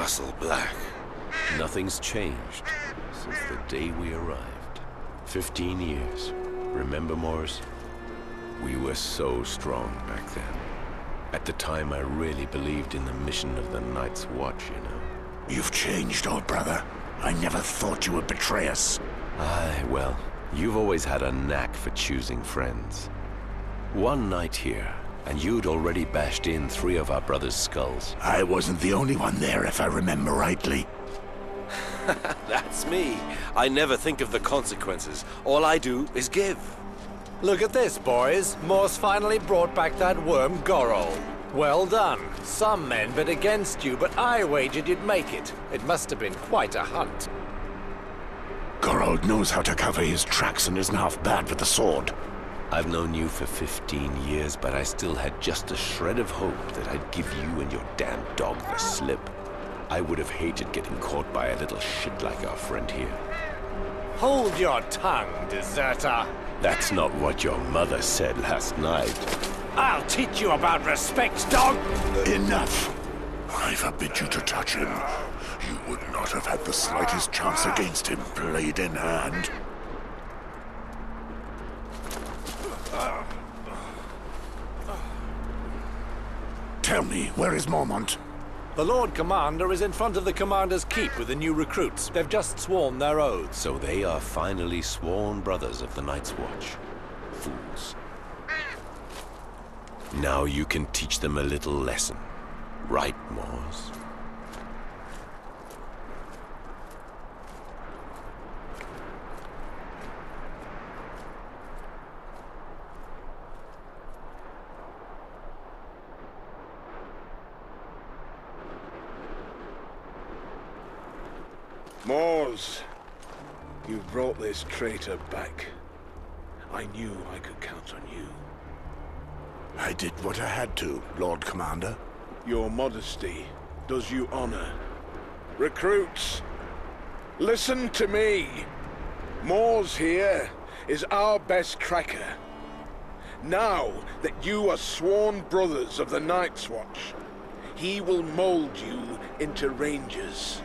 Castle Black. Nothing's changed since the day we arrived. 15 years. Remember, Mors? We were so strong back then. At the time, I really believed in the mission of the Night's Watch, you know. You've changed, old brother. I never thought you would betray us. Aye, well, you've always had a knack for choosing friends. One night here, and you'd already bashed in 3 of our brothers' skulls. I wasn't the only one there, if I remember rightly. That's me. I never think of the consequences. All I do is give. Look at this, boys. Morse finally brought back that worm, Gorol. Well done. Some men bet against you, but I wagered you'd make it. It must have been quite a hunt. Gorold knows how to cover his tracks and isn't half bad with the sword. I've known you for 15 years, but I still had just a shred of hope that I'd give you and your damn dog the slip. I would have hated getting caught by a little shit like our friend here. Hold your tongue, deserter. That's not what your mother said last night. I'll teach you about respect, dog! Enough! I forbid you to touch him. You would not have had the slightest chance against him, blade in hand. Tell me, where is Mormont? The Lord Commander is in front of the Commander's Keep with the new recruits. They've just sworn their oaths. So they are finally sworn brothers of the Night's Watch. Fools. Now you can teach them a little lesson. Right, Mors? Mors, you brought this traitor back. I knew I could count on you. I did what I had to, Lord Commander. Your modesty does you honor. Recruits, listen to me. Mors here is our best tracker. Now that you are sworn brothers of the Night's Watch, he will mold you into rangers.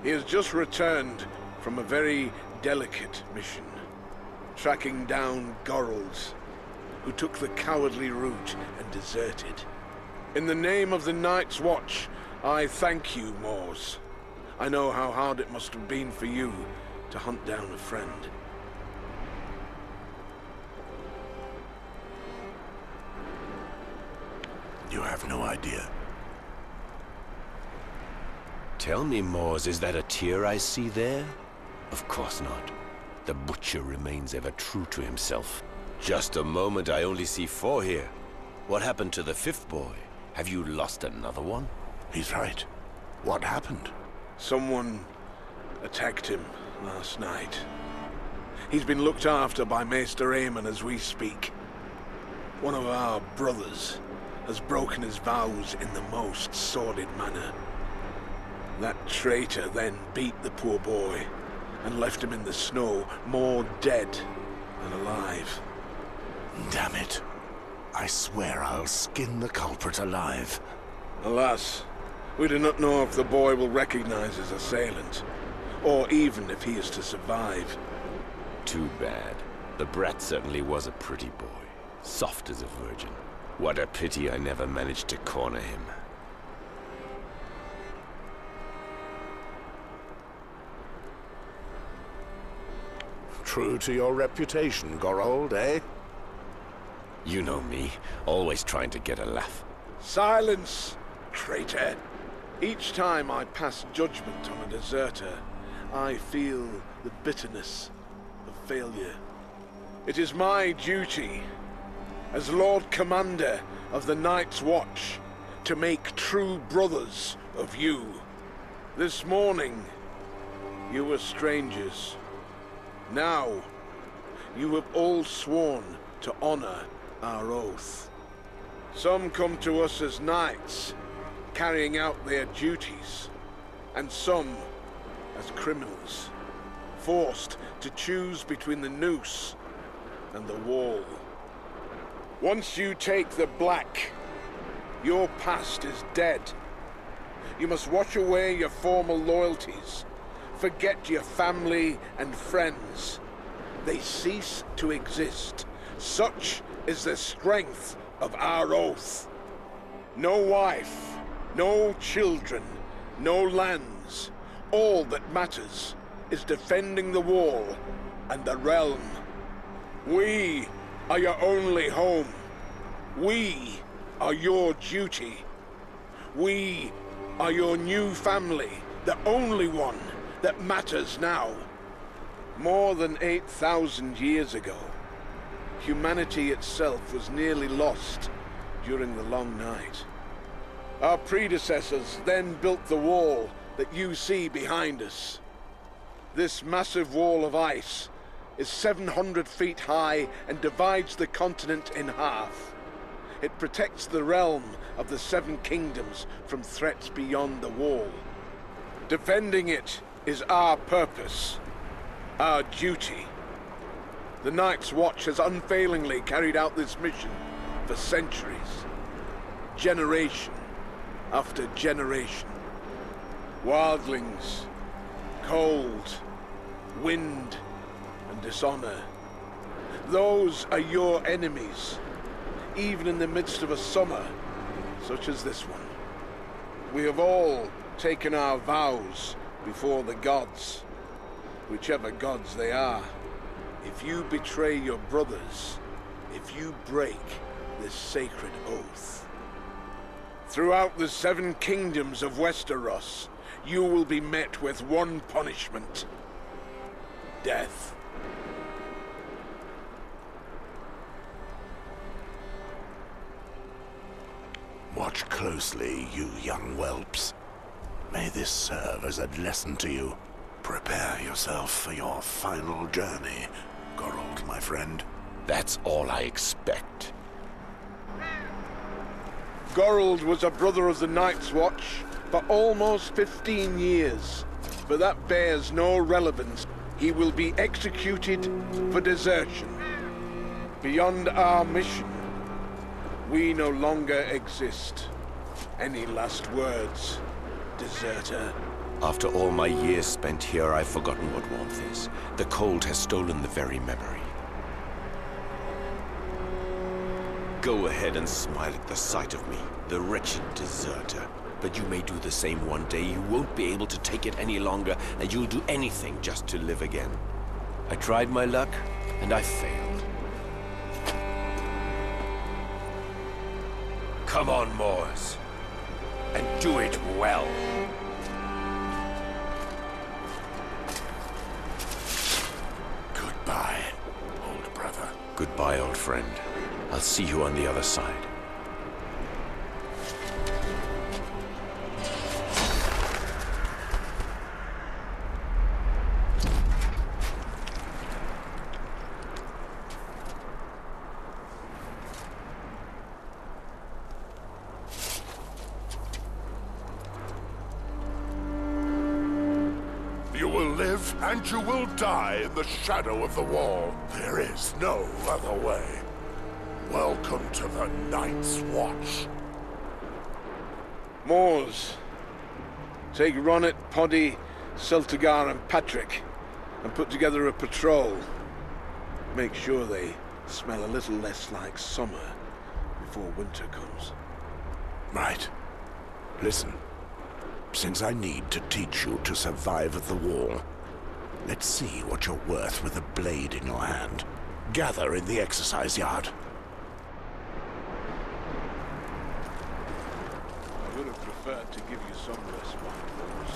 He has just returned from a very delicate mission, tracking down Gorolds, who took the cowardly route and deserted. In the name of the Night's Watch, I thank you, Mors. I know how hard it must have been for you to hunt down a friend. You have no idea. Tell me, Mors, is that a tear I see there? Of course not. The butcher remains ever true to himself. Just a moment, I only see 4 here. What happened to the 5th boy? Have you lost another one? He's right. What happened? Someone attacked him last night. He's been looked after by Maester Aemon as we speak. One of our brothers has broken his vows in the most sordid manner. That traitor then beat the poor boy and left him in the snow, more dead than alive. Damn it. I swear I'll skin the culprit alive. Alas, we do not know if the boy will recognize his assailant, or even if he is to survive. Too bad. The brat certainly was a pretty boy, soft as a virgin. What a pity I never managed to corner him. True to your reputation, Gorold, eh? You know me, always trying to get a laugh. Silence, traitor! Each time I pass judgment on a deserter, I feel the bitterness of failure. It is my duty, as Lord Commander of the Night's Watch, to make true brothers of you. This morning, you were strangers. Now, you have all sworn to honor our oath. Some come to us as knights, carrying out their duties, and some as criminals, forced to choose between the noose and the wall. Once you take the black, your past is dead. You must wash away your former loyalties. Forget your family and friends. They cease to exist. Such is the strength of our oath. No wife, no children, no lands. All that matters is defending the wall and the realm. We are your only home. We are your duty. We are your new family, the only one that matters now. More than 8,000 years ago, humanity itself was nearly lost during the Long Night. Our predecessors then built the wall that you see behind us. This massive wall of ice is 700 feet high and divides the continent in half. It protects the realm of the Seven Kingdoms from threats beyond the wall. Defending it is our purpose, our duty. The Night's Watch has unfailingly carried out this mission for centuries, generation after generation. Wildlings, cold, wind, and dishonor. Those are your enemies, even in the midst of a summer such as this one. We have all taken our vows before the gods, whichever gods they are. If you betray your brothers, if you break this sacred oath, throughout the Seven Kingdoms of Westeros, you will be met with one punishment: death. Watch closely, you young whelps. May this serve as a lesson to you. Prepare yourself for your final journey, Gorold, my friend. That's all I expect. Gorold was a brother of the Night's Watch for almost 15 years, but that bears no relevance. He will be executed for desertion. Beyond our mission, we no longer exist. Any last words, deserter? After all my years spent here, I've forgotten what warmth is. The cold has stolen the very memory. Go ahead and smile at the sight of me, the wretched deserter. But you may do the same one day. You won't be able to take it any longer, and you'll do anything just to live again. I tried my luck, and I failed. Come on, Mors, and do it well. Goodbye, old brother. Goodbye, old friend. I'll see you on the other side. You will live and you will die in the shadow of the wall. There is no other way. Welcome to the Night's Watch. Mors, take Ronnet, Poddy, Celtigar and Patrick and put together a patrol. Make sure they smell a little less like summer before winter comes. Right. Listen. Since I need to teach you to survive at the wall, let's see what you're worth with a blade in your hand. Gather in the exercise yard. I would have preferred to give you some respite, Mors.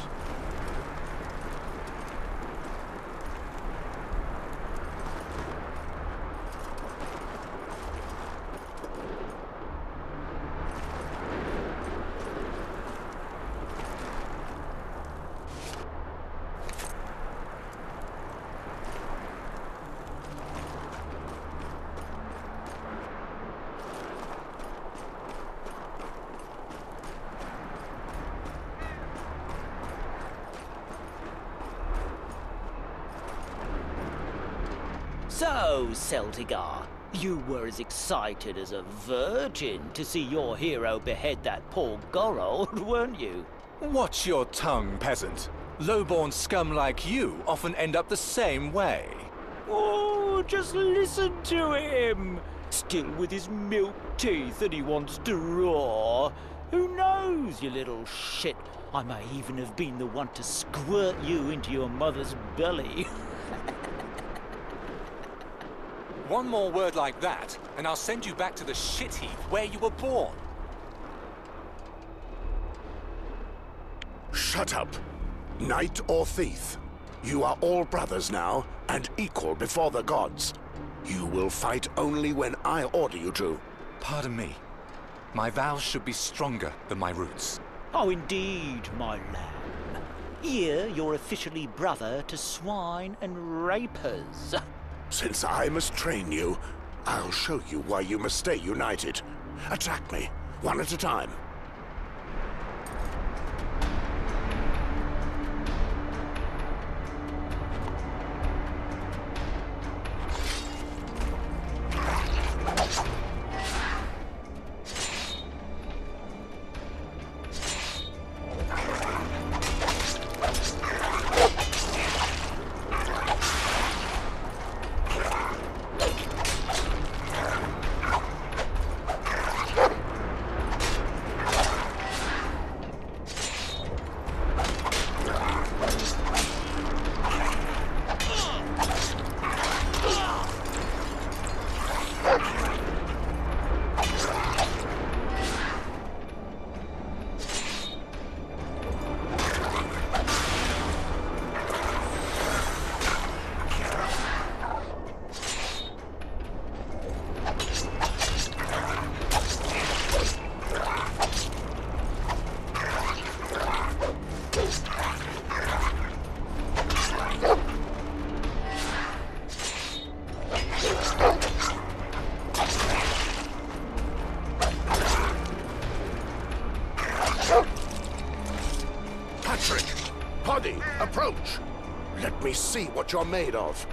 So, Celtigar, you were as excited as a virgin to see your hero behead that poor Gorold, weren't you? Watch your tongue, peasant. Low-born scum like you often end up the same way. Oh, just listen to him! Still with his milk teeth that he wants to roar. Who knows, you little shit? I may even have been the one to squirt you into your mother's belly. One more word like that, and I'll send you back to the shit heap where you were born. Shut up. Knight or thief, you are all brothers now, and equal before the gods. You will fight only when I order you to. Pardon me. My vows should be stronger than my roots. Oh, indeed, my lamb. Here, you're officially brother to swine and rapers. Since I must train you, I'll show you why you must stay united. Attack me, one at a time. Patrick! Poddy, approach! Let me see what you're made of.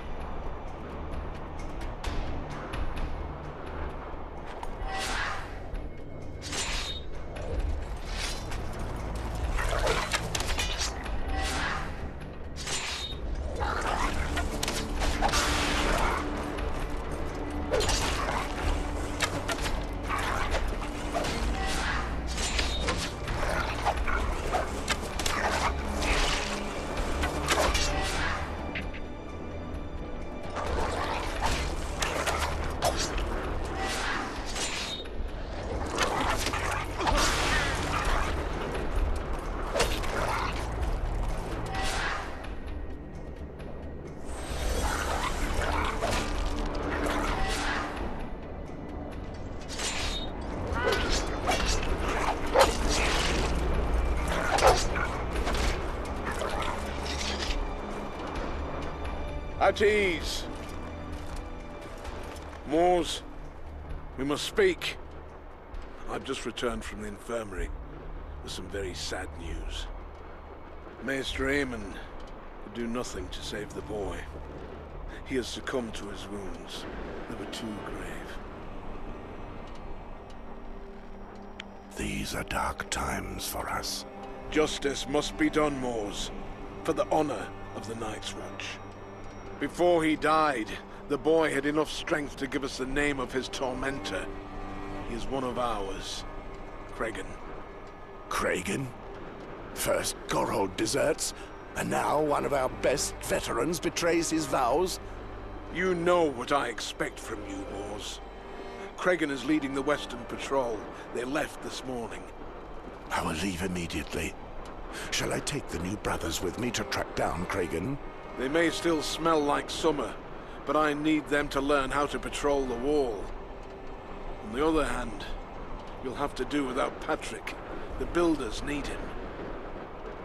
At ease. Mors, we must speak. I've just returned from the infirmary with some very sad news. Maester Aemon could do nothing to save the boy. He has succumbed to his wounds. They were too grave. These are dark times for us. Justice must be done, Mors, for the honor of the Night's Watch. Before he died, the boy had enough strength to give us the name of his tormentor. He is one of ours, Cregan. Cregan? First Gorold deserts, and now one of our best veterans betrays his vows? You know what I expect from you, Mors. Cregan is leading the Western Patrol. They left this morning. I will leave immediately. Shall I take the new brothers with me to track down Cregan? They may still smell like summer, but I need them to learn how to patrol the wall. On the other hand, you'll have to do without Patrick. The builders need him.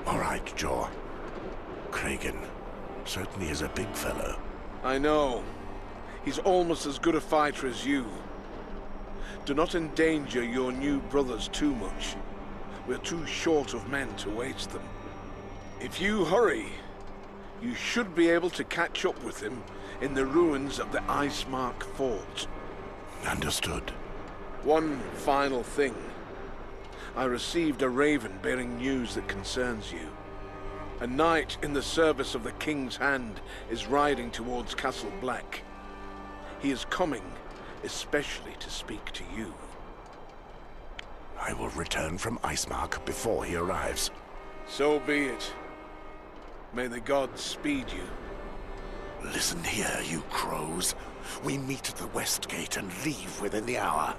All right, Jor. Cregan certainly is a big fellow. I know. He's almost as good a fighter as you. Do not endanger your new brothers too much. We're too short of men to waste them. If you hurry, you should be able to catch up with him in the ruins of the Icemark Fort. Understood. One final thing. I received a raven bearing news that concerns you. A knight in the service of the King's Hand is riding towards Castle Black. He is coming, especially to speak to you. I will return from Icemark before he arrives. So be it. May the gods speed you. Listen here, you crows. We meet at the West Gate and leave within the hour.